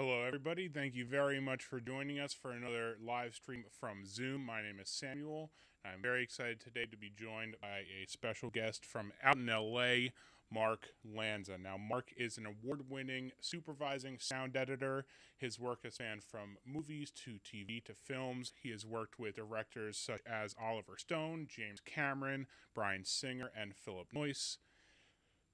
Hello, everybody. Thank you very much for joining us for another live stream from Zoom. My name is Samuel. I'm very excited today to be joined by a special guest from out in LA, Mark Lanza. Now, Mark is an award-winning supervising sound editor. His work has spanned from movies to TV to films. He has worked with directors such as Oliver Stone, James Cameron, Bryan Singer, and Philip Noyce.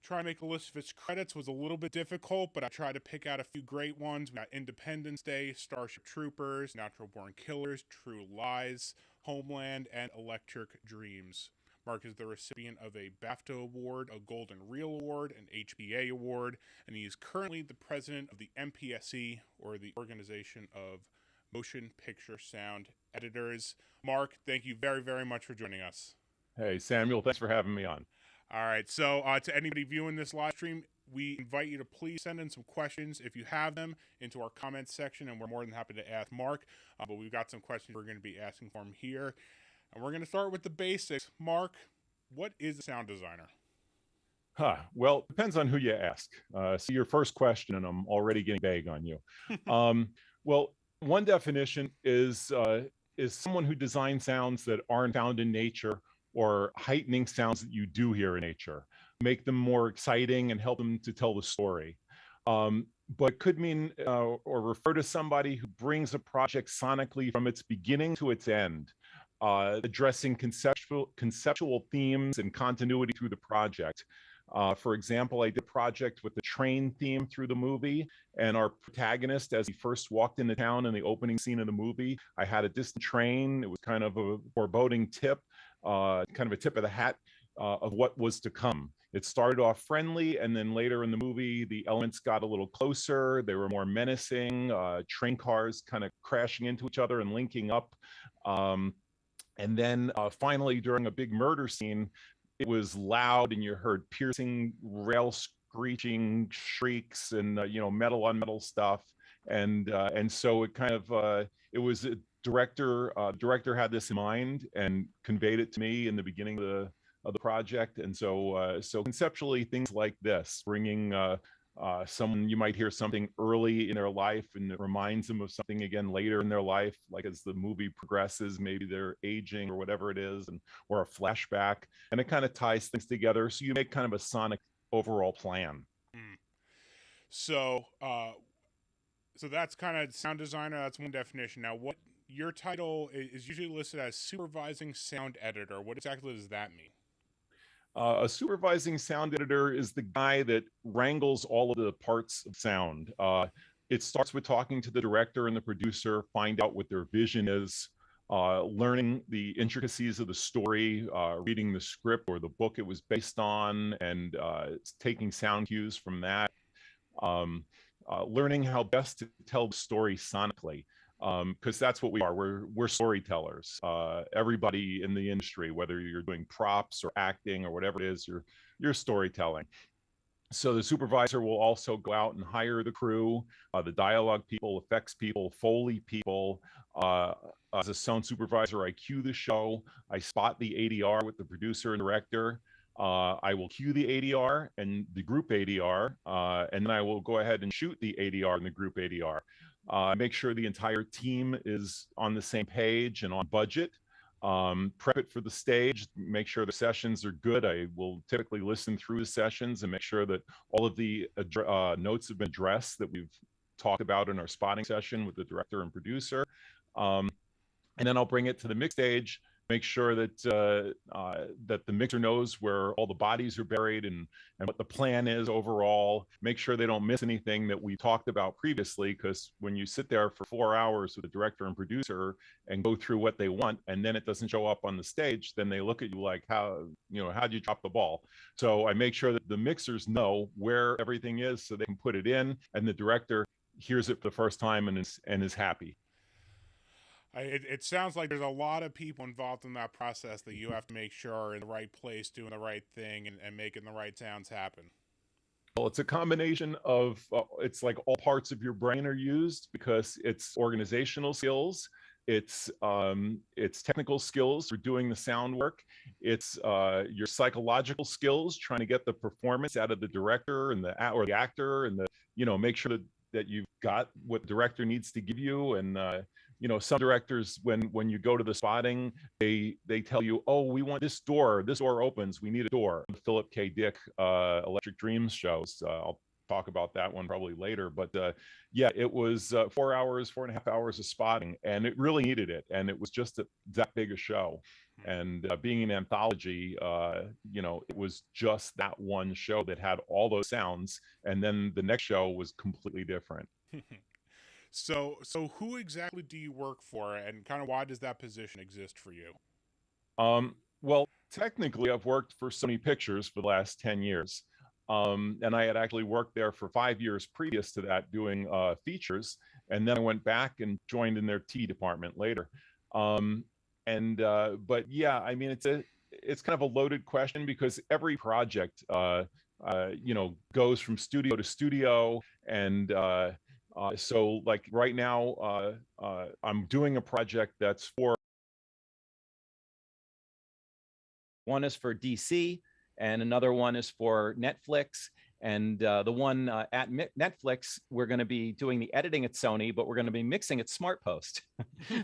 Trying to make a list of its credits was a little bit difficult, but I tried to pick out a few great ones. We got Independence Day, Starship Troopers, Natural Born Killers, True Lies, Homeland, and Electric Dreams. Mark is the recipient of a BAFTA Award, a Golden Reel Award, an HBA Award, and he is currently the president of the MPSE, or the Organization of Motion Picture Sound Editors. Mark, thank you very, very much for joining us. Hey, Samuel, thanks for having me on. All right, so to anybody viewing this live stream, we invite you to please send in some questions, if you have them, into our comments section, and we're more than happy to ask Mark. But we've got some questions we're going to be asking for him here. And we're going to start with the basics. Mark, what is a sound designer? Well, depends on who you ask. See your first question, and I'm already getting vague on you. Well, one definition is someone who designs sounds that aren't found in nature, or heightening sounds that you do hear in nature, make them more exciting and help them to tell the story. But it could mean or refer to somebody who brings a project sonically from its beginning to its end, addressing conceptual themes and continuity through the project. For example, I did a project with the train theme through the movie, and our protagonist, as he first walked into town in the opening scene of the movie, I had a distant train. It was kind of a foreboding tip, kind of a tip of the hat of what was to come. It started off friendly, and then later in the movie, the elements got a little closer. They were more menacing, train cars kind of crashing into each other and linking up. And then finally, during a big murder scene, it was loud, and you heard piercing rail screeching shrieks and metal on metal stuff, and so it kind of it was a director had this in mind and conveyed it to me in the beginning of the project. And so conceptually, things like this, bringing someone, you might hear something early in their life and it reminds them of something again later in their life, like as the movie progresses, maybe they're aging or whatever it is, or a flashback, and it kind of ties things together, so you make kind of a sonic overall plan. So that's kind of sound designer. That's one definition. Now, what your title is usually listed as supervising sound editor. What exactly does that mean? A supervising sound editor is the guy that wrangles all of the parts of sound. It starts with talking to the director and the producer, find out what their vision is, learning the intricacies of the story, reading the script or the book it was based on, and taking sound cues from that, learning how best to tell the story sonically. Because that's what we are. We're storytellers. Everybody in the industry, whether you're doing props or acting or whatever it is, you're storytelling. So the supervisor will also go out and hire the crew, the dialogue people, effects people, Foley people. As a sound supervisor, I cue the show. I spot the ADR with the producer and director. I will cue the ADR and the group ADR, and then I will go ahead and shoot the ADR and the group ADR. Make sure the entire team is on the same page and on budget. Prep it for the stage, make sure the sessions are good. I will typically listen through the sessions and make sure that all of the notes have been addressed that we've talked about in our spotting session with the director and producer. And then I'll bring it to the mix stage, make sure that that the mixer knows where all the bodies are buried and what the plan is overall. Make sure they don't miss anything that we talked about previously, because when you sit there for 4 hours with the director and producer and go through what they want, and then it doesn't show up on the stage, then they look at you like, how'd you drop the ball? So I make sure that the mixers know where everything is so they can put it in, and the director hears it for the first time and is happy. It sounds like there's a lot of people involved in that process that you have to make sure are in the right place, doing the right thing, and making the right sounds happen. Well, it's a combination of, it's like all parts of your brain are used, because it's organizational skills, it's technical skills for doing the sound work, it's your psychological skills, trying to get the performance out of the director and the actor, and make sure that that you've got what the director needs to give you. And some directors, when you go to the spotting, they tell you, oh, we want this door opens, we need a door. Philip K. Dick Electric Dreams shows, I'll talk about that one probably later, but yeah, it was 4.5 hours of spotting, and it really needed it, and it was just that big a show. And being an anthology, it was just that one show that had all those sounds, and then the next show was completely different. So who exactly do you work for, and kind of why does that position exist for you? Well, technically, I've worked for Sony Pictures for the last 10 years. And I had actually worked there for 5 years previous to that doing features. And then I went back and joined in their T department later. But yeah, I mean, it's kind of a loaded question because every project, goes from studio to studio. And so like right now, I'm doing a project that's for. One is for DC, and another one is for Netflix. And the one at Netflix, we're going to be doing the editing at Sony, but we're going to be mixing at SmartPost.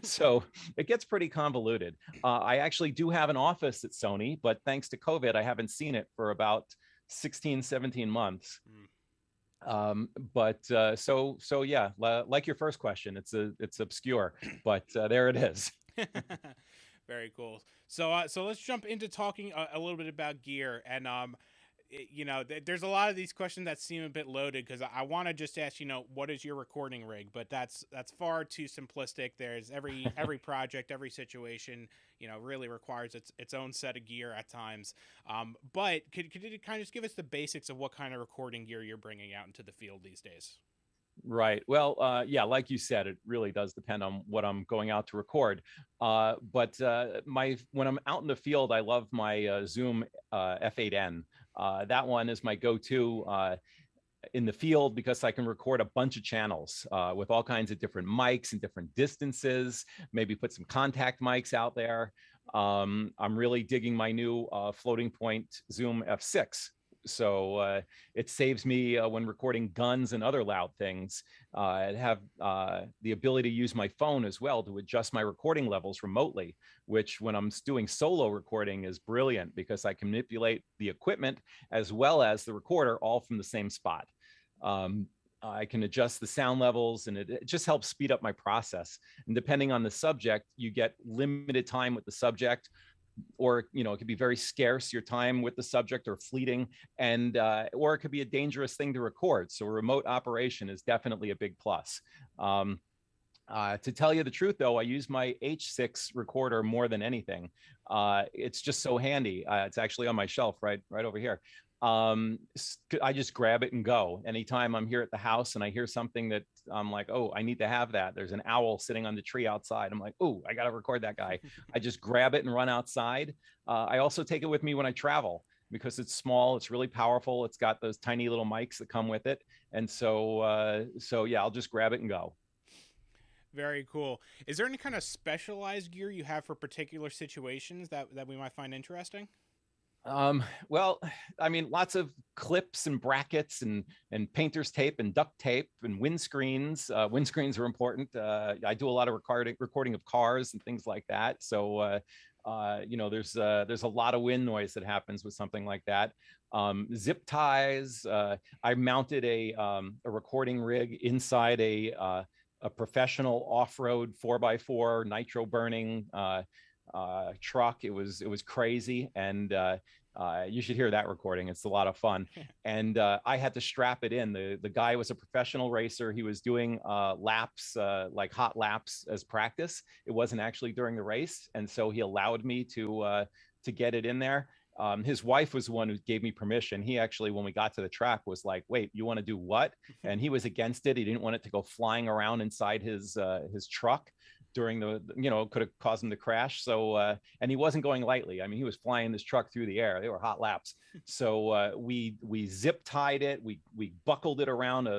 So it gets pretty convoluted. I actually do have an office at Sony, but thanks to COVID, I haven't seen it for about 16, 17 months. So yeah, like your first question, it's obscure, but there it is. Very cool. So let's jump into talking a little bit about gear. And there's a lot of these questions that seem a bit loaded because I want to just ask, what is your recording rig? But that's far too simplistic. There's every project, every situation, really requires its own set of gear at times. But could you kind of just give us the basics of what kind of recording gear you're bringing out into the field these days? Right. Well, yeah, like you said, it really does depend on what I'm going out to record. But when I'm out in the field, I love my Zoom F8N. That one is my go-to in the field because I can record a bunch of channels with all kinds of different mics and different distances, maybe put some contact mics out there. I'm really digging my new floating point Zoom F6. So it saves me when recording guns and other loud things. I have the ability to use my phone as well to adjust my recording levels remotely, which when I'm doing solo recording is brilliant because I can manipulate the equipment as well as the recorder all from the same spot. I can adjust the sound levels, and it just helps speed up my process. And depending on the subject, you get limited time with the subject, or it could be very scarce, your time with the subject, or fleeting, and or it could be a dangerous thing to record. So a remote operation is definitely a big plus. To tell you the truth, though, I use my H6 recorder more than anything. It's just so handy. It's actually on my shelf right over here. I just grab it and go. Anytime I'm here at the house and I hear something that I'm like, oh, I need to have that. There's an owl sitting on the tree outside. I'm like, oh, I got to record that guy. I just grab it and run outside. I also take it with me when I travel because it's small. It's really powerful. It's got those tiny little mics that come with it. And so yeah, I'll just grab it and go. Very cool. Is there any kind of specialized gear you have for particular situations that we might find interesting? Well, I mean, lots of clips and brackets and painter's tape and duct tape and windscreens. Windscreens are important. I do a lot of recording of cars and things like that. So, there's a lot of wind noise that happens with something like that. Zip ties. I mounted a recording rig inside a professional off-road 4x4 nitro burning truck. It was crazy, and you should hear that recording. It's a lot of fun. And I had to strap it in. The guy was a professional racer. He was doing laps, like hot laps as practice. It wasn't actually during the race, and so he allowed me to get it in there. His wife was the one who gave me permission. He actually, when we got to the track, was like, wait, you want to do what? And he was against it. He didn't want it to go flying around inside his truck during could have caused him to crash. So, and he wasn't going lightly. I mean, he was flying this truck through the air. They were hot laps. So we zip tied it. We buckled it around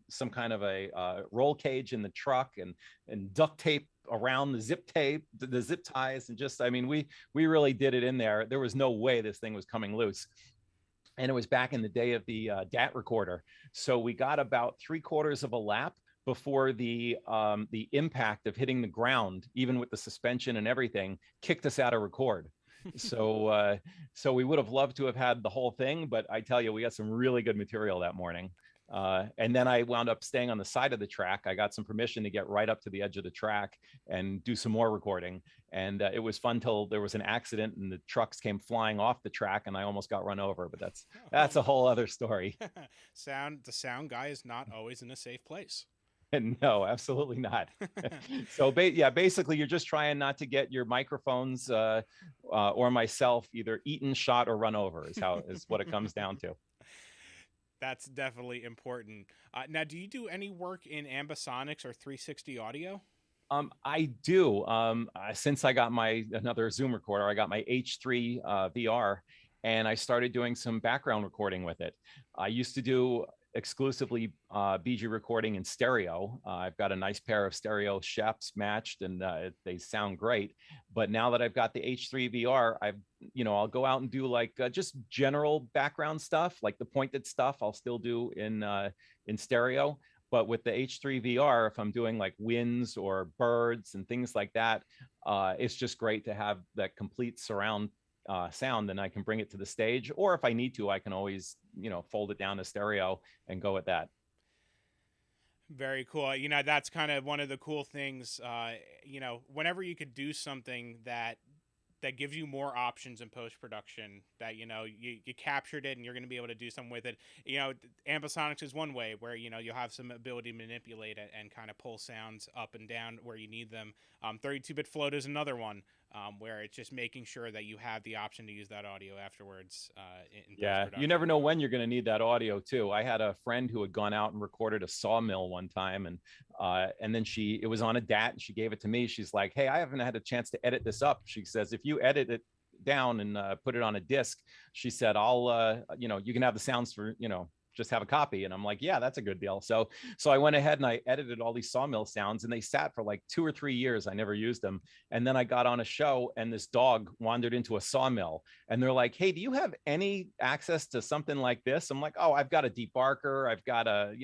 some kind of a roll cage in the truck and duct tape around the zip ties. And just, I mean, we really did it in there. There was no way this thing was coming loose. and it was back in the day of the DAT recorder. So we got about 3/4 of a lap before the impact of hitting the ground, even with the suspension and everything, kicked us out of record. So so we would have loved to have had the whole thing, but I tell you, we got some really good material that morning. And then I wound up staying on the side of the track. I got some permission to get right up to the edge of the track and do some more recording. And it was fun till there was an accident and the trucks came flying off the track and I almost got run over. But that's a whole other story. The sound guy is not always in a safe place. No, absolutely not. So basically you're just trying not to get your microphones or myself either eaten, shot, or run over is what it comes down to. That's definitely important. Now, do you do any work in Ambisonics or 360 audio? I do. Since I got another Zoom recorder, I got my H3 VR, and I started doing some background recording with it. I used to do exclusively BG recording in stereo. I've got a nice pair of stereo Sheps matched, and they sound great. But now that I've got the H3 VR, I'll go out and do like just general background stuff, like the pointed stuff. I'll still do in stereo. But with the H3 VR, if I'm doing like winds or birds and things like that, it's just great to have that complete surround sound, and I can bring it to the stage, or if I need to, I can always, fold it down to stereo and go with that. Very cool. That's kind of one of the cool things, whenever you could do something that gives you more options in post-production, that, you captured it and you're going to be able to do something with it. Ambisonics is one way where, you'll have some ability to manipulate it and kind of pull sounds up and down where you need them. 32-bit float is another one, where it's just making sure that you have the option to use that audio afterwards. Yeah, you never know when you're going to need that audio too. I had a friend who had gone out and recorded a sawmill one time, and then it was on a DAT, and she gave it to me. She's like, "Hey, I haven't had a chance to edit this up." She says, "If you edit it down and put it on a disc," she said, "I'll, you can have the sounds for, just have a copy." And I'm like, yeah, that's a good deal. So I went ahead and I edited all these sawmill sounds, and they sat for like 2 or 3 years. I never used them. And then I got on a show, and this dog wandered into a sawmill, and they're like, "Hey, do you have any access to something like this?" I'm like, "Oh, I've got a debarker. I've got a,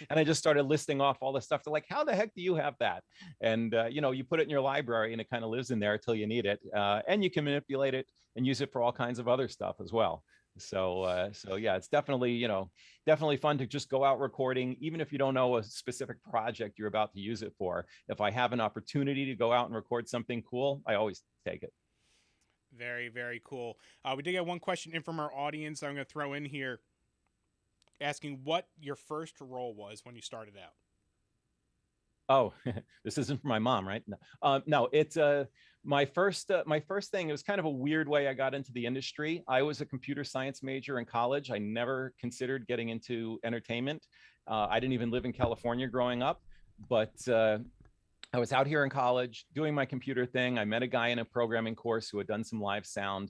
and I just started listing off all this stuff. They're like, "How the heck do you have that?" And, you put it in your library and it kind of lives in there until you need it. And you can manipulate it and use it for all kinds of other stuff as well. So yeah, it's definitely, definitely fun to just go out recording, even if you don't know a specific project you're about to use it for. If I have an opportunity to go out and record something cool, I always take it. Very, very cool. We did get one question in from our audience I'm going to throw in here, asking what your first role was when you started out. Oh, this isn't for my mom, right? No, no, it's my first thing. It was kind of a weird way I got into the industry. I was a computer science major in college. I never considered getting into entertainment. I didn't even live in California growing up, but I was out here in college doing my computer thing. I met a guy in a programming course who had done some live sound.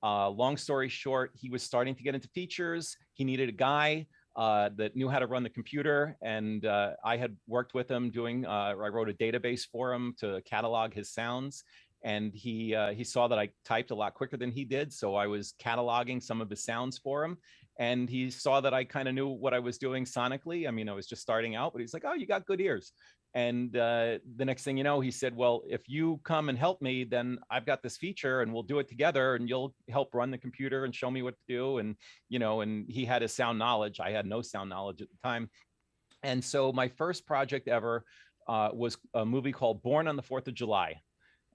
Long story short, he was starting to get into features. He needed a guy that knew how to run the computer, and I had worked with him I wrote a database for him to catalog his sounds, and he saw that I typed a lot quicker than he did, so I was cataloging some of his sounds for him, and he saw that I kind of knew what I was doing sonically. I mean, I was just starting out, but he's like, "Oh, you got good ears." And the next thing you know, he said, "Well, if you come and help me, then I've got this feature and we'll do it together, and you'll help run the computer and show me what to do." And, and he had his sound knowledge. I had no sound knowledge at the time. And so my first project ever was a movie called Born on the 4th of July.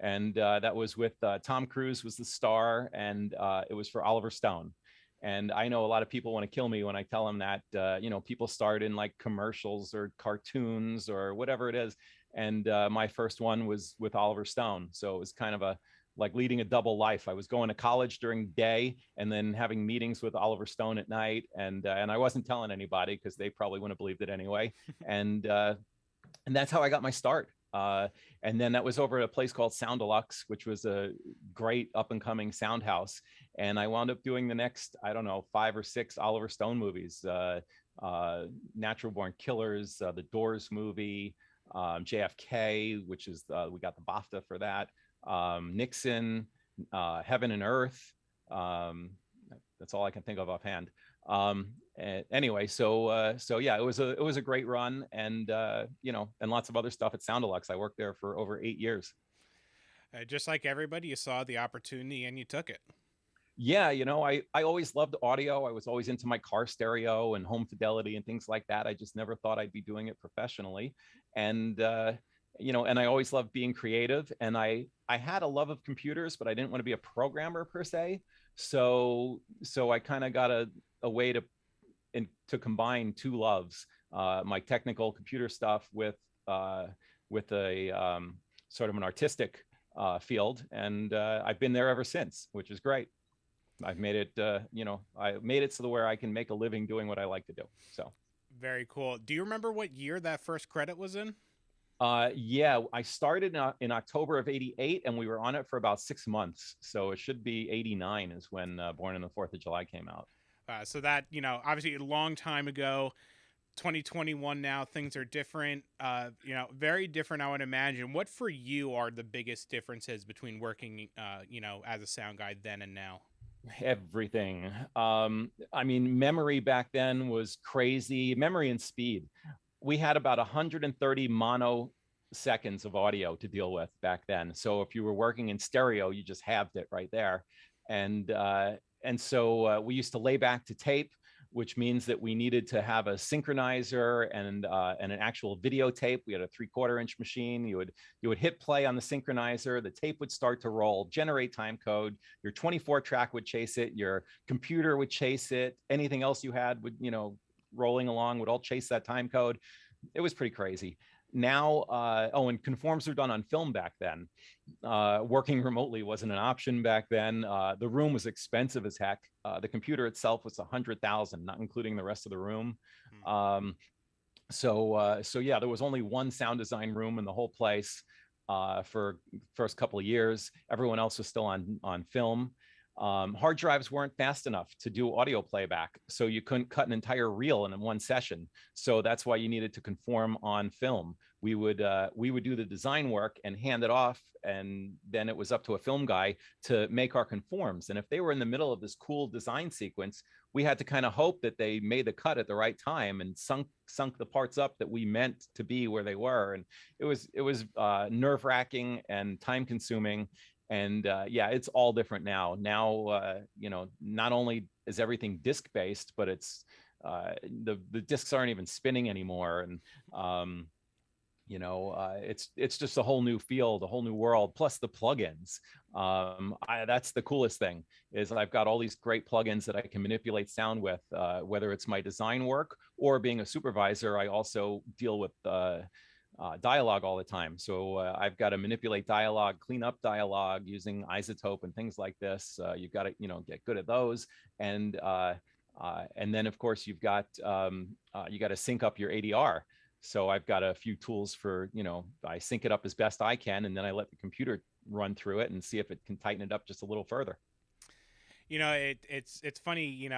And that was with Tom Cruise was the star, and it was for Oliver Stone. And I know a lot of people want to kill me when I tell them that, people start in like commercials or cartoons or whatever it is. And my first one was with Oliver Stone. So it was kind of like leading a double life. I was going to college during the day and then having meetings with Oliver Stone at night. And I wasn't telling anybody because they probably wouldn't have believed it anyway. And that's how I got my start. And then that was over at a place called Sound Deluxe, which was a great up and coming sound house. And I wound up doing the next, 5 or 6 Oliver Stone movies, Natural Born Killers, the Doors movie, JFK, which is, we got the BAFTA for that, Nixon, Heaven and Earth. That's all I can think of offhand. Anyway, so yeah, it was a great run, and and lots of other stuff at Soundalux. I worked there for over 8 years. Just like everybody, you saw the opportunity and you took it. Yeah, I always loved audio. I was always into my car stereo and home fidelity and things like that. I just never thought I'd be doing it professionally. And and I always loved being creative. And I had a love of computers, but I didn't want to be a programmer per se. So I kind of got a way to combine two loves, my technical computer stuff with a sort of an artistic field. And I've been there ever since, which is great. I've made it, I made it so where I can make a living doing what I like to do. So very cool. Do you remember what year that first credit was in? Yeah, I started in October of '88, and we were on it for about 6 months. So it should be '89 is when Born on the 4th of July came out. So that, obviously a long time ago. 2021 now, things are different, very different, I would imagine. What for you are the biggest differences between working, as a sound guy then and now? Everything. I mean, memory back then was crazy. Memory and speed. We had about 130 mono seconds of audio to deal with back then. So if you were working in stereo, you just halved it right there. And so we used to lay back to tape, which means that we needed to have a synchronizer and an actual videotape. We had a 3/4 inch machine. You would hit play on the synchronizer. The tape would start to roll, generate time code. Your 24 track would chase it. Your computer would chase it. Anything else you had would, rolling along would all chase that time code. It was pretty crazy. Now, and conforms were done on film back then. Working remotely wasn't an option back then. The room was expensive as heck. The computer itself was $100,000, not including the rest of the room. So yeah, there was only one sound design room in the whole place for first couple of years. Everyone else was still on film. Hard drives weren't fast enough to do audio playback, so you couldn't cut an entire reel in one session. So that's why you needed to conform on film. We would do the design work and hand it off, and then it was up to a film guy to make our conforms. And if they were in the middle of this cool design sequence, we had to kind of hope that they made the cut at the right time and sunk the parts up that we meant to be where they were. And it was nerve-wracking and time-consuming. And yeah, it's all different now. Now, not only is everything disc-based, but it's the discs aren't even spinning anymore. And it's just a whole new field, a whole new world. Plus the plugins. That's the coolest thing, is I've got all these great plugins that I can manipulate sound with. Whether it's my design work or being a supervisor, I also deal with dialogue all the time. So I've got to manipulate dialogue, clean up dialogue using isotope and things like this. You've got to, get good at those. And then of course you've got, you got to sync up your ADR. So I've got a few tools for, I sync it up as best I can, and then I let the computer run through it and see if it can tighten it up just a little further. It's funny,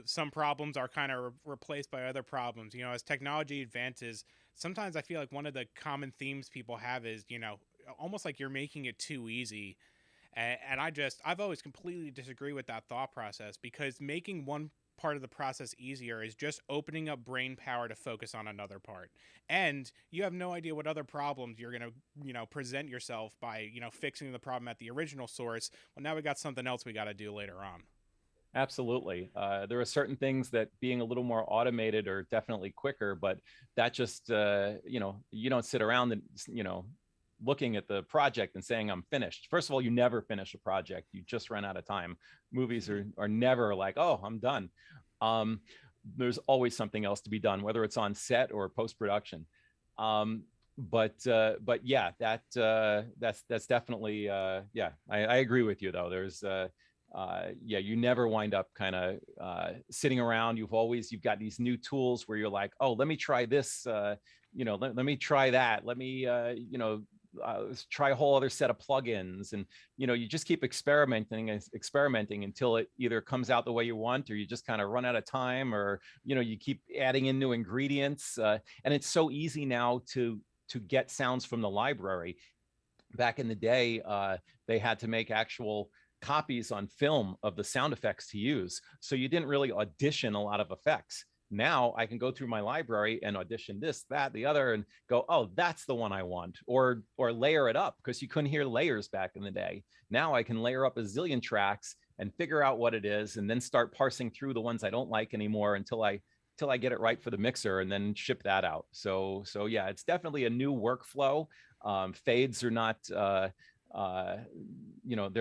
some problems are kind of replaced by other problems. As technology advances, sometimes I feel like one of the common themes people have is, almost like you're making it too easy. And I've always completely disagree with that thought process, because making one part of the process easier is just opening up brain power to focus on another part. And you have no idea what other problems you're going to, present yourself by, fixing the problem at the original source. Well, now we got something else we got to do later on. Absolutely. There are certain things that being a little more automated are definitely quicker, but that just, you don't sit around and, looking at the project and saying, I'm finished. First of all, you never finish a project. You just run out of time. Movies are never like, oh, I'm done. There's always something else to be done, whether it's on set or post-production. But yeah, that's definitely, yeah, I agree with you though. There's, yeah, you never wind up kind of sitting around. You've got these new tools where you're like, oh, let me try this, let me try that. Let me, try a whole other set of plugins. And, you just keep experimenting until it either comes out the way you want, or you just kind of run out of time, or, you keep adding in new ingredients. And it's so easy now to get sounds from the library. Back in the day, they had to make actual copies on film of the sound effects to use. So you didn't really audition a lot of effects. Now I can go through my library and audition this, that, the other, and go, oh, that's the one I want, or layer it up, because you couldn't hear layers back in the day. Now I can layer up a zillion tracks and figure out what it is, and then start parsing through the ones I don't like anymore until I get it right for the mixer, and then ship that out. So yeah, it's definitely a new workflow. Fades are not, they're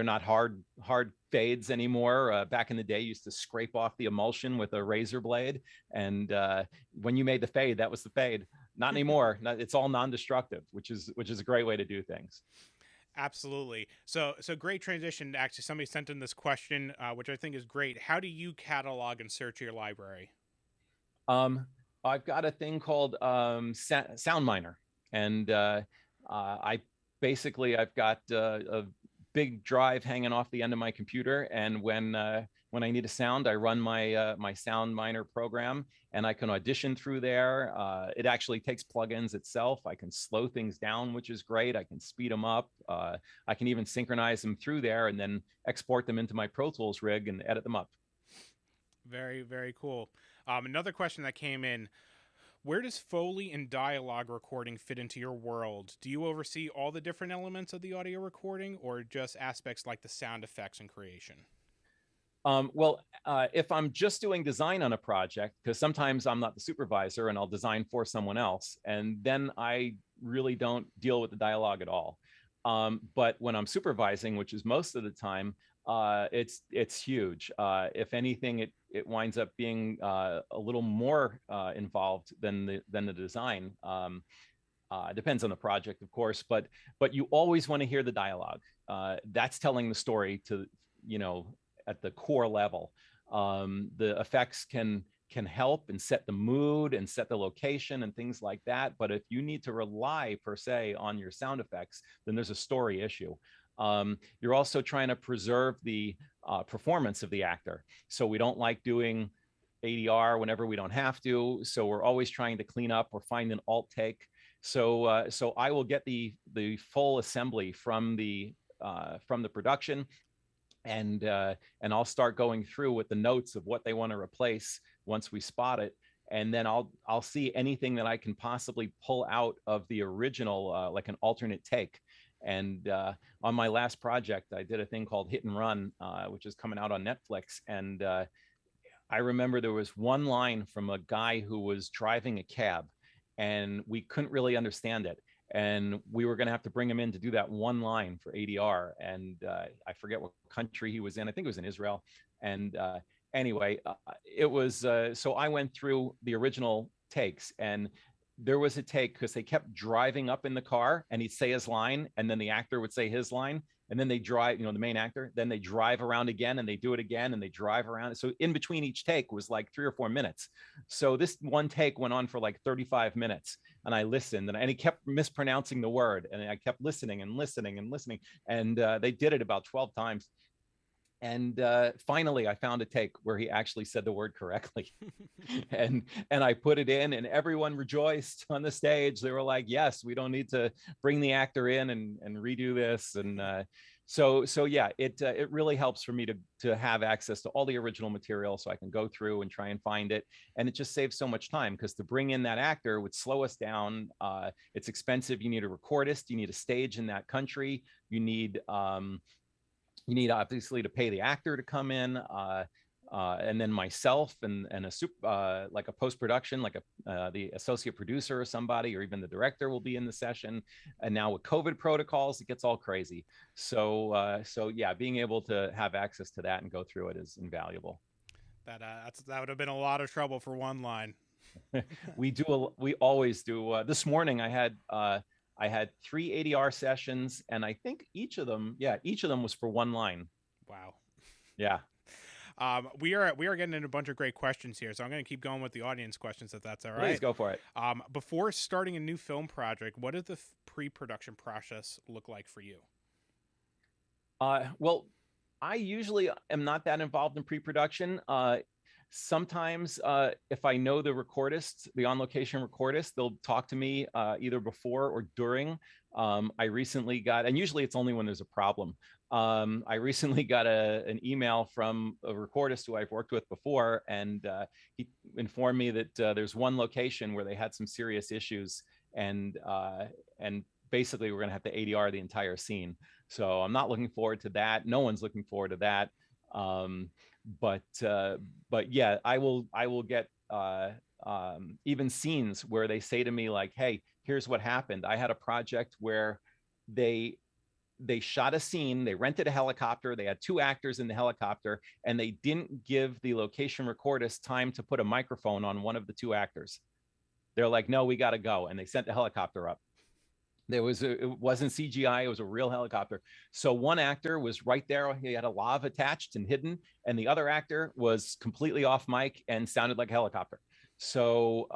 not hard fades anymore. Back in the day, you used to scrape off the emulsion with a razor blade, and when you made the fade, that was the fade. Not anymore. It's all non-destructive, which is a great way to do things. Absolutely. So great transition. Actually, somebody sent in this question, which I think is great. How do you catalog and search your library? I've got a thing called Sound Miner, and I've got a big drive hanging off the end of my computer, and when I need a sound, I run my Sound Miner program, and I can audition through there. It actually takes plugins itself. I can slow things down, which is great. I can speed them up. I can even synchronize them through there, and then export them into my Pro Tools rig and edit them up. Very, very cool. Another question that came in: where does Foley and dialogue recording fit into your world? Do you oversee all the different elements of the audio recording, or just aspects like the sound effects and creation? If I'm just doing design on a project, because sometimes I'm not the supervisor and I'll design for someone else, and then I really don't deal with the dialogue at all. But when I'm supervising, which is most of the time, it's huge. If anything, it winds up being a little more involved than the design. Depends on the project, of course, but you always want to hear the dialogue. That's telling the story to, at the core level. The effects can help and set the mood and set the location and things like that. But if you need to rely per se on your sound effects, then there's a story issue. You're also trying to preserve the performance of the actor. So we don't like doing ADR whenever we don't have to. So we're always trying to clean up or find an alt take. So I will get the full assembly from the production, and I'll start going through with the notes of what they want to replace once we spot it. And then I'll see anything that I can possibly pull out of the original, like an alternate take. And on my last project, I did a thing called Hit and Run, which is coming out on Netflix. And I remember there was one line from a guy who was driving a cab, and we couldn't really understand it. And we were going to have to bring him in to do that one line for ADR. And I forget what country he was in. I think it was in Israel. And anyway, it was, so I went through the original takes, and there was a take because they kept driving up in the car, and he'd say his line, and then the actor would say his line, and then they drive, the main actor, then they drive around again, and they do it again, and they drive around. So in between each take was like 3 or 4 minutes. So this one take went on for like 35 minutes, and I listened, and he kept mispronouncing the word, and I kept listening and listening and listening, and they did it about 12 times. And finally, I found a take where he actually said the word correctly, and I put it in, and everyone rejoiced on the stage. They were like, "Yes, we don't need to bring the actor in and redo this." And so yeah, it really helps for me to have access to all the original material, so I can go through and try and find it. And it just saves so much time, because to bring in that actor would slow us down. It's expensive. You need a recordist. You need a stage in that country. You need obviously to pay the actor to come in, and then myself and like a post-production, like the associate producer or somebody, or even the director will be in the session. And now with COVID protocols, it gets all crazy. So yeah, being able to have access to that and go through it is invaluable. That would have been a lot of trouble for one line. We always do. This morning I had 3 ADR sessions, and I think each of them was for one line. Wow. Yeah. We are getting into a bunch of great questions here, so I'm going to keep going with the audience questions, if that's all right. Please go for it. Before starting a new film project, what does the pre-production process look like for you? Well, I usually am not that involved in pre-production. Sometimes if I know the recordist, the on-location recordist, they'll talk to me either before or during. I recently got, and usually it's only when there's a problem. I recently got an email from a recordist who I've worked with before, and he informed me that there's one location where they had some serious issues, and basically we're going to have to ADR the entire scene. So I'm not looking forward to that. No one's looking forward to that. But yeah, I will get even scenes where they say to me like, hey, here's what happened. I had a project where they shot a scene, they rented a helicopter, they had 2 actors in the helicopter, and they didn't give the location recordist time to put a microphone on one of the 2 actors. They're like, no, we got to go. And they sent the helicopter up. It wasn't CGI, it was a real helicopter. So one actor was right there, he had a lav attached and hidden, and the other actor was completely off mic and sounded like a helicopter. So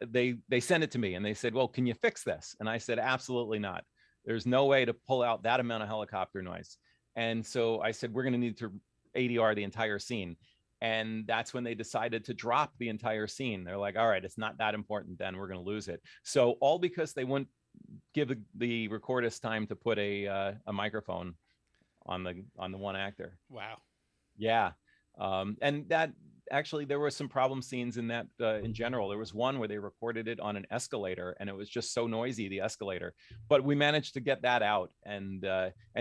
they sent it to me and they said, well, can you fix this? And I said, absolutely not. There's no way to pull out that amount of helicopter noise. And so I said, we're going to need to ADR the entire scene. And that's when they decided to drop the entire scene. They're like, all right, it's not that important then, we're going to lose it. So all because they wouldn't give the recordist time to put a microphone on the one actor. Wow. Yeah. And that actually, there were some problem scenes in that in general. There was one where they recorded it on an escalator and it was just so noisy, the escalator, but we managed to get that out. And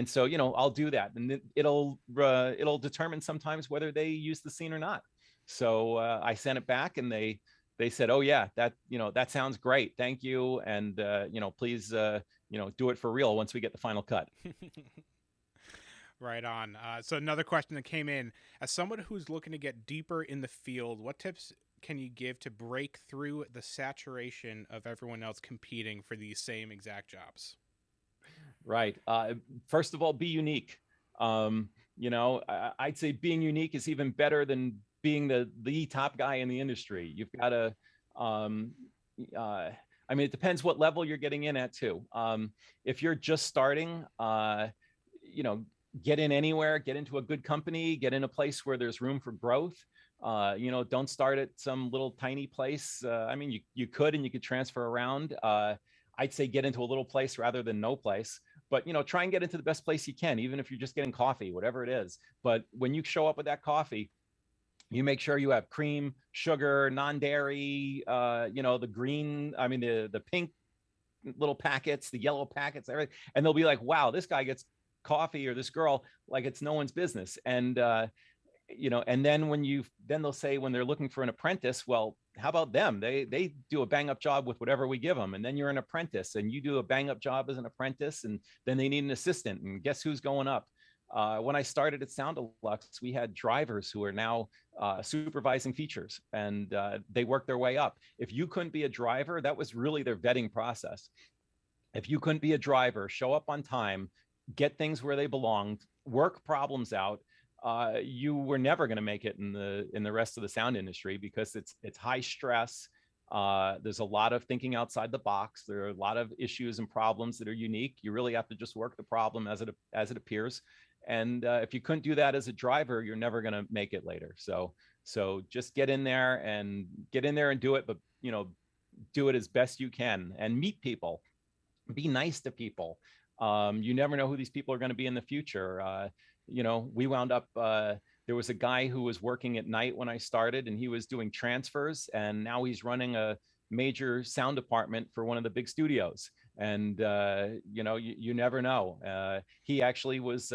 so, I'll do that, and it'll determine sometimes whether they use the scene or not. So I sent it back and they said, oh yeah, that sounds great. Thank you. And please, do it for real once we get the final cut. Right on. So another question that came in: as someone who's looking to get deeper in the field, what tips can you give to break through the saturation of everyone else competing for these same exact jobs? Right. First of all, be unique. I'd say being unique is even better than being the top guy in the industry. You've got to, it depends what level you're getting in at too. If you're just starting, get in anywhere, get into a good company, get in a place where there's room for growth. Don't start at some little tiny place. You could, and you could transfer around. I'd say get into a little place rather than no place, but try and get into the best place you can, even if you're just getting coffee, whatever it is. But when you show up with that coffee, you make sure you have cream, sugar, non-dairy, the green, the pink little packets, the yellow packets, everything. And they'll be like, wow, this guy gets coffee, or this girl, like it's no one's business. And and then they'll say, when they're looking for an apprentice, well, how about them? They do a bang up job with whatever we give them. And then you're an apprentice and you do a bang up job as an apprentice, and then they need an assistant, and guess who's going up? When I started at Sound Deluxe, we had drivers who are now supervising features, and they worked their way up. If you couldn't be a driver, that was really their vetting process. If you couldn't be a driver, show up on time, get things where they belonged, work problems out, you were never going to make it in the rest of the sound industry, because it's high stress. There's a lot of thinking outside the box. There are a lot of issues and problems that are unique. You really have to just work the problem as it appears. And if you couldn't do that as a driver, you're never going to make it later. So just get in there and do it, but do it as best you can, and meet people, be nice to people. You never know who these people are going to be in the future. We wound up, there was a guy who was working at night when I started, and he was doing transfers, and now he's running a major sound department for one of the big studios. And, you never know. He actually was,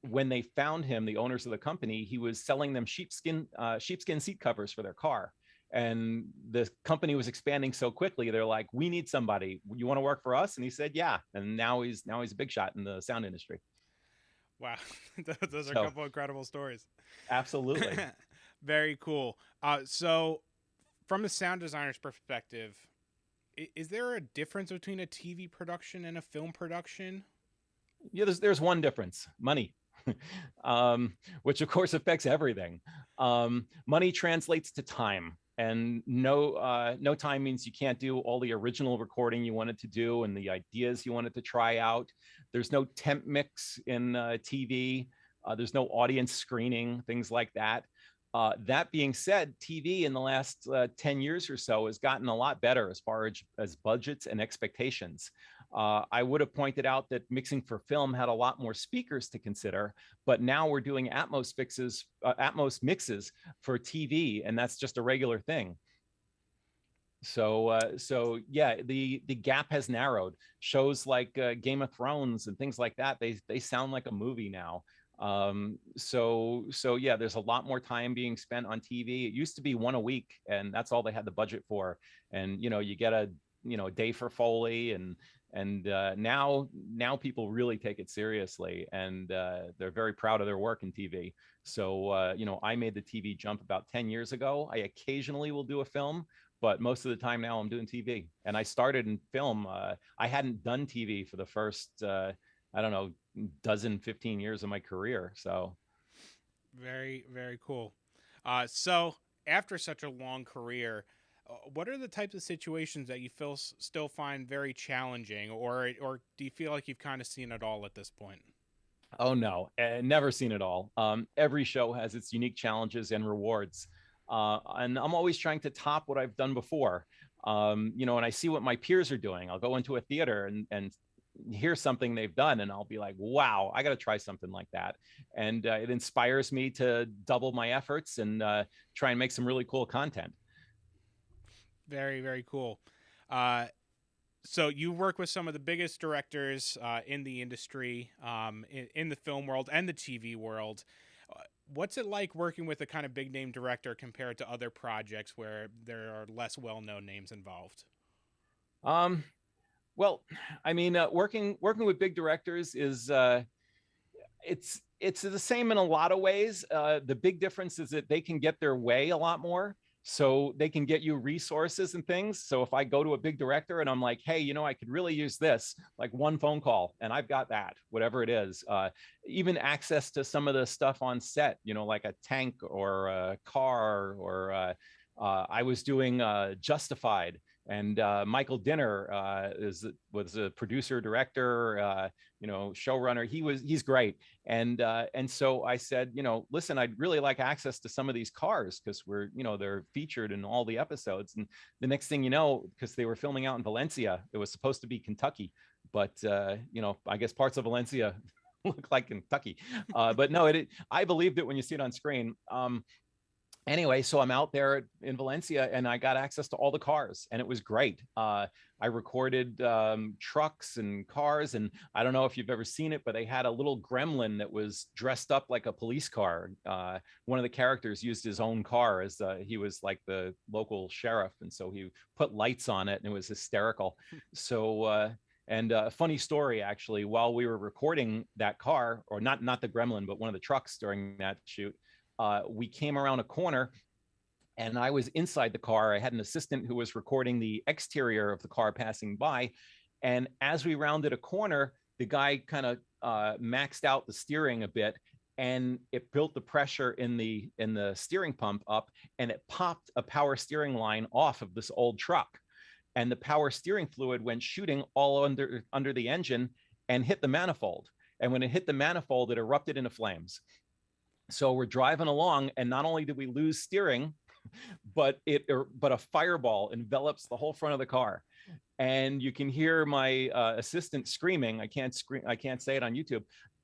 when they found him, the owners of the company, he was selling them sheepskin seat covers for their car. And the company was expanding so quickly, they're like, we need somebody. You want to work for us? And he said, yeah. And now he's a big shot in the sound industry. Wow. Those are a couple of incredible stories. Absolutely. Very cool. So from the sound designer's perspective, is there a difference between a TV production and a film production? Yeah, there's one difference: money. Which of course affects everything. Money translates to time, and no time means you can't do all the original recording you wanted to do and the ideas you wanted to try out. There's no temp mix in TV. There's no audience screening, things like that. That being said, TV in the last 10 years or so has gotten a lot better as far as budgets and expectations. I would have pointed out that mixing for film had a lot more speakers to consider, but now we're doing Atmos mixes for TV, and that's just a regular thing. So yeah, the gap has narrowed. Shows like Game of Thrones and things like that, they sound like a movie now. So yeah, there's a lot more time being spent on TV. It used to be one a week, and that's all they had the budget for. And you get a day for Foley, and now people really take it seriously, and they're very proud of their work in TV. So I made the TV jump about 10 years ago. I occasionally will do a film, but most of the time now I'm doing TV. And I started in film. I hadn't done TV for the first I don't know, 15 years of my career. So very, very cool. So after such a long career, what are the types of situations that you still find very challenging, or do you feel like you've kind of seen it all at this point? Oh no, never seen it all. Every show has its unique challenges and rewards, and I'm always trying to top what I've done before. And I see what my peers are doing. I'll go into a theater and hear something they've done, and I'll be like, wow, I got to try something like that. And it inspires me to double my efforts and try and make some really cool content. Very, very cool. So you work with some of the biggest directors in the industry, in the film world and the TV world. What's it like working with a kind of big name director compared to other projects where there are less well-known names involved? Well, I mean, working with big directors is it's the same in a lot of ways. The big difference is that they can get their way a lot more. So they can get you resources and things. So if I go to a big director and I'm like, hey, I could really use this, like one phone call, and I've got that, whatever it is. Even access to some of the stuff on set, like a tank or a car, or I was doing Justified. And Michael Dinner was a producer, director, showrunner. He's great. And so I said, listen, I'd really like access to some of these cars because they're featured in all the episodes. And the next thing you know, because they were filming out in Valencia, it was supposed to be Kentucky, but I guess parts of Valencia look like Kentucky. But no, I believed it when you see it on screen. Anyway, so I'm out there in Valencia and I got access to all the cars, and it was great. I recorded trucks and cars, and I don't know if you've ever seen it, but they had a little gremlin that was dressed up like a police car. One of the characters used his own car as he was like the local sheriff, and so he put lights on it, and it was hysterical. So and a funny story, actually, while we were recording that car, or not the gremlin, but one of the trucks during that shoot, we came around a corner and I was inside the car. I had an assistant who was recording the exterior of the car passing by. And as we rounded a corner, the guy kind of maxed out the steering a bit, and it built the pressure in the steering pump up, and it popped a power steering line off of this old truck. And the power steering fluid went shooting all under the engine and hit the manifold. And when it hit the manifold, it erupted into flames. So we're driving along, and not only did we lose steering, but a fireball envelops the whole front of the car. And you can hear my assistant screaming. I can't say it on YouTube.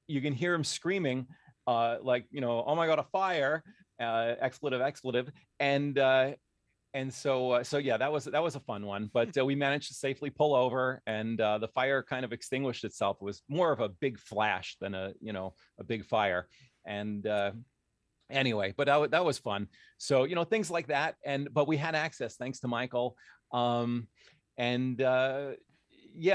You can hear him screaming, like, oh my God, a fire, expletive. And so yeah, that was a fun one. But we managed to safely pull over, and the fire kind of extinguished itself. It was more of a big flash than a big fire. And anyway, but that was fun. So things like that. But we had access thanks to Michael. Yeah,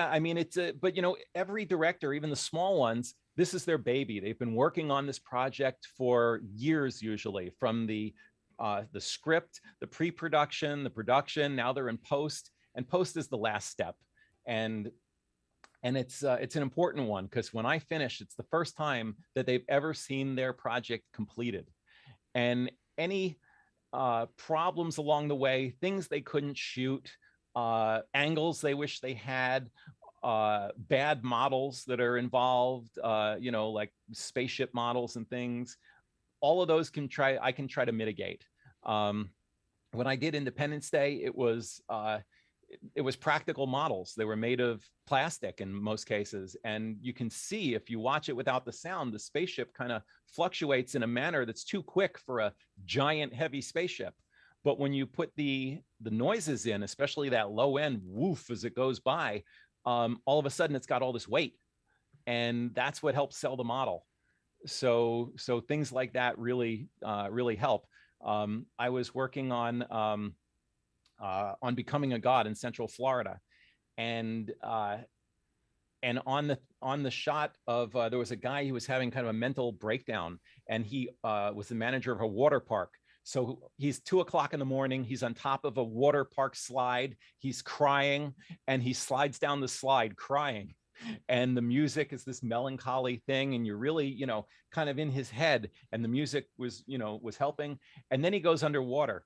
I mean, but every director, even the small ones, this is their baby. They've been working on this project for years, usually, from the script, the pre-production, the production. Now they're in post, and post is the last step. And it's an important one, because when I finish, it's the first time that they've ever seen their project completed. And any problems along the way, things they couldn't shoot, angles they wish they had, bad models that are involved, like spaceship models and things, all of those I can try to mitigate. When I did Independence Day, it was it was practical models. They were made of plastic in most cases. And you can see, if you watch it without the sound, the spaceship kind of fluctuates in a manner that's too quick for a giant heavy spaceship. But when you put the noises in, especially that low end woof as it goes by, all of a sudden it's got all this weight. And that's what helps sell the model. So things like that really help. I was working on Becoming a God in Central Florida, and on the shot of there was a guy who was having kind of a mental breakdown, and he was the manager of a water park. So he's 2 o'clock in the morning. He's on top of a water park slide. He's crying, and he slides down the slide crying. And the music is this melancholy thing, and you're really, kind of in his head, and the music was helping. And then he goes underwater.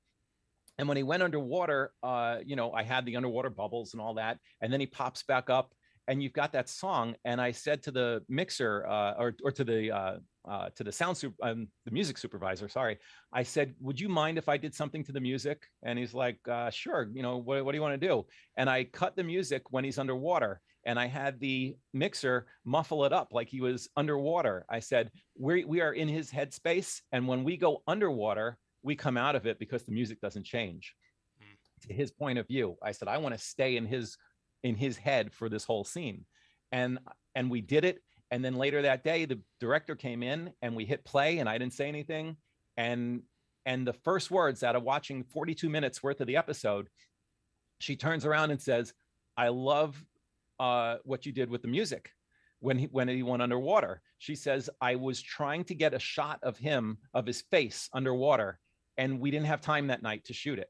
And when he went underwater, I had the underwater bubbles and all that. And then he pops back up, and you've got that song. And I said to the mixer, or to the the music supervisor, sorry, I said, would you mind if I did something to the music? And he's like, sure. What do you want to do? And I cut the music when he's underwater, and I had the mixer muffle it up like he was underwater. I said, we are in his headspace, and when we go underwater, we come out of it because the music doesn't change. To his point of view, I said, I want to stay in his head for this whole scene. And we did it. And then later that day, the director came in, and we hit play, and I didn't say anything. And the first words out of watching 42 minutes worth of the episode, she turns around and says, I love what you did with the music when he went underwater. She says, I was trying to get a shot of his face underwater, and we didn't have time that night to shoot it.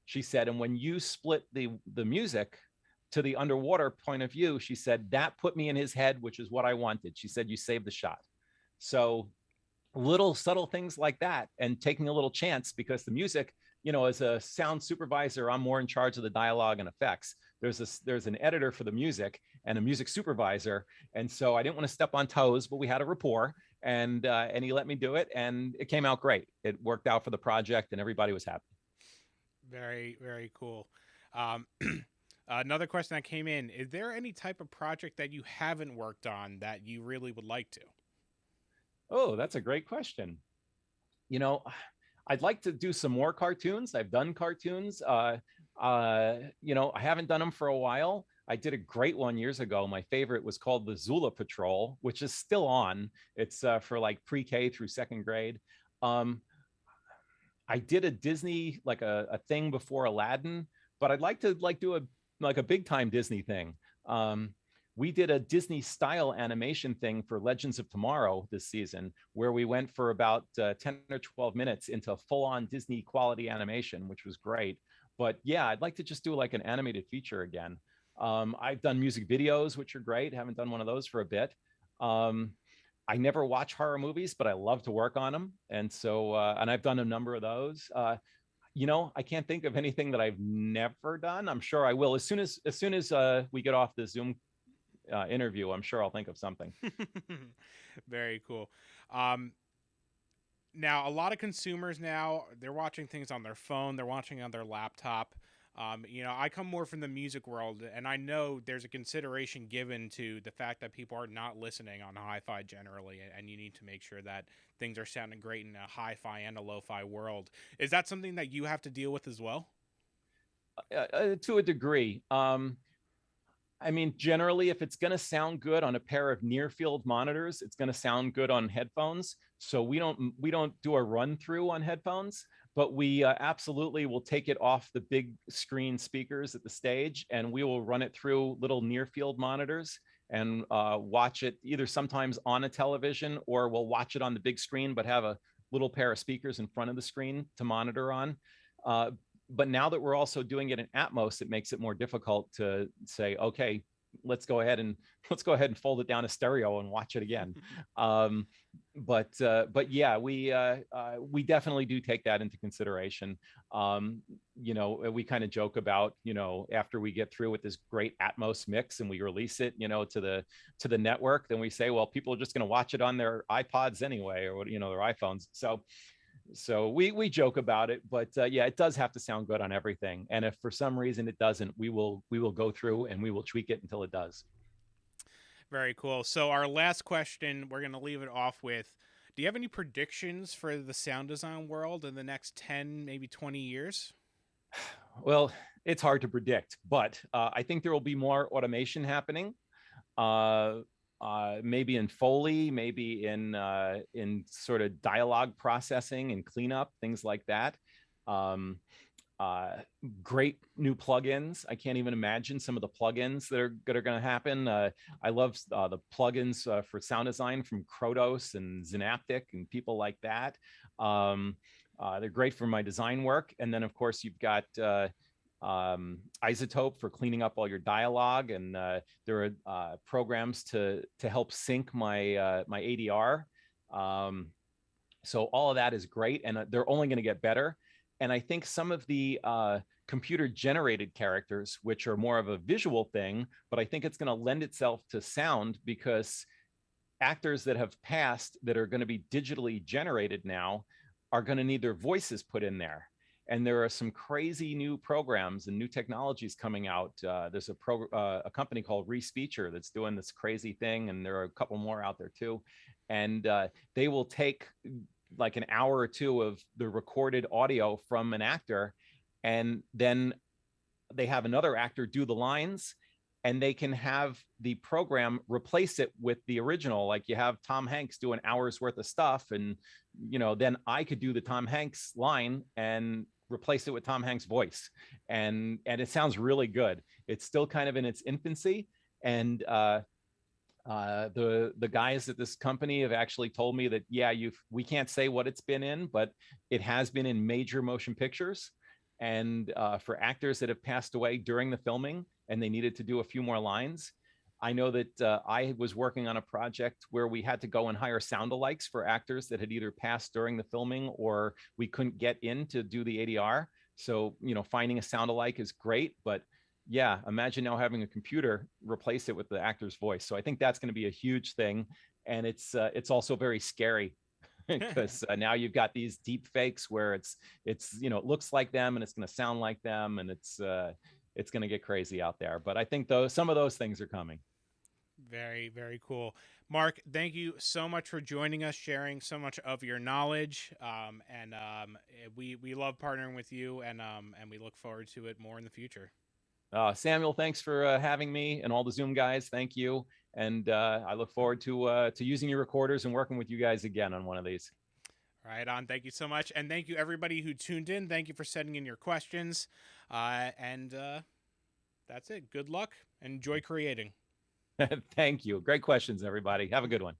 She said, and when you split the music to the underwater point of view, she said, that put me in his head, which is what I wanted. She said, you saved the shot. So little subtle things like that, and taking a little chance, because the music, as a sound supervisor, I'm more in charge of the dialogue and effects. There's an editor for the music and a music supervisor. And so I didn't want to step on toes, but we had a rapport, and he let me do it, and it came out great. It worked out for the project, and everybody was happy. Very, very cool. Another question that came in, is there any type of project that you haven't worked on that you really would like to? Oh, that's a great question. I'd like to do some more cartoons. I've done cartoons. I haven't done them for a while. I did a great one years ago. My favorite was called the Zula Patrol, which is still on. It's for like pre-K through second grade. I did a Disney, like a thing before Aladdin, but I'd like to do a big time Disney thing. We did a Disney style animation thing for Legends of Tomorrow this season, where we went for about 10 or 12 minutes into full on Disney quality animation, which was great. But yeah, I'd like to just do like an animated feature again. I've done music videos, which are great. Haven't done one of those for a bit. I never watch horror movies, but I love to work on them. And so, and I've done a number of those. I can't think of anything that I've never done. I'm sure I will. As soon as we get off the Zoom interview, I'm sure I'll think of something. Very cool. Now, a lot of consumers now, they're watching things on their phone. They're watching on their laptop. I come more from the music world, and I know there's a consideration given to the fact that people are not listening on hi-fi generally, and you need to make sure that things are sounding great in a hi-fi and a lo-fi world. Is that something that you have to deal with as well? To a degree. Generally, if it's going to sound good on a pair of near-field monitors, it's going to sound good on headphones. So we don't do a run-through on headphones, but we absolutely will take it off the big screen speakers at the stage, and we will run it through little near-field monitors and watch it either sometimes on a television, or we'll watch it on the big screen, but have a little pair of speakers in front of the screen to monitor on. But now that we're also doing it in Atmos, it makes it more difficult to say, okay, let's go ahead and fold it down to stereo and watch it again. But yeah, we definitely do take that into consideration. We kind of joke about, after we get through with this great Atmos mix and we release it, to the network, then we say, well, people are just going to watch it on their iPods anyway, or their iPhones. So So we joke about it, but yeah, it does have to sound good on everything. And if for some reason it doesn't, we will go through and we will tweak it until it does. Very cool. So our last question, we're going to leave it off with, do you have any predictions for the sound design world in the next 10, maybe 20 years? Well, it's hard to predict, but I think there will be more automation happening. Maybe in Foley, maybe in sort of dialogue processing and cleanup, things like that. Great new plugins. I can't even imagine some of the plugins that are going to happen. I love the plugins for sound design from Krotos and Synaptic and people like that. They're great for my design work. And then, of course, you've got Isotope for cleaning up all your dialogue, and there are programs to help sync my my ADR. So all of that is great, and they're only going to get better. And I think some of the computer generated characters, which are more of a visual thing, but I think it's going to lend itself to sound, because actors that have passed that are going to be digitally generated now are going to need their voices put in there. And there are some crazy new programs and new technologies coming out. There's a company called Respeecher that's doing this crazy thing, and there are a couple more out there too. And they will take like an hour or two of the recorded audio from an actor, and then they have another actor do the lines, and they can have the program replace it with the original. Like you have Tom Hanks do an hour's worth of stuff, and then I could do the Tom Hanks line and replace it with Tom Hanks' voice, and it sounds really good. It's still kind of in its infancy, and the guys at this company have actually told me that, yeah, we can't say what it's been in, but it has been in major motion pictures. And for actors that have passed away during the filming and they needed to do a few more lines, I know that I was working on a project where we had to go and hire sound-alikes for actors that had either passed during the filming or we couldn't get in to do the ADR. So, finding a sound-alike is great, but yeah, imagine now having a computer replace it with the actor's voice. So I think that's going to be a huge thing. And it's also very scary because now you've got these deep fakes where it looks like them and it's going to sound like them, and it's going to get crazy out there. But I think some of those things are coming. Very, very cool. Mark, thank you so much for joining us, sharing so much of your knowledge. We love partnering with you, and we look forward to it more in the future. Samuel, thanks for having me, and all the Zoom guys. Thank you. And I look forward to using your recorders and working with you guys again on one of these. Right on. Thank you so much. And thank you, everybody who tuned in. Thank you for sending in your questions. And that's it. Good luck. Enjoy creating. Thank you. Great questions, everybody. Have a good one.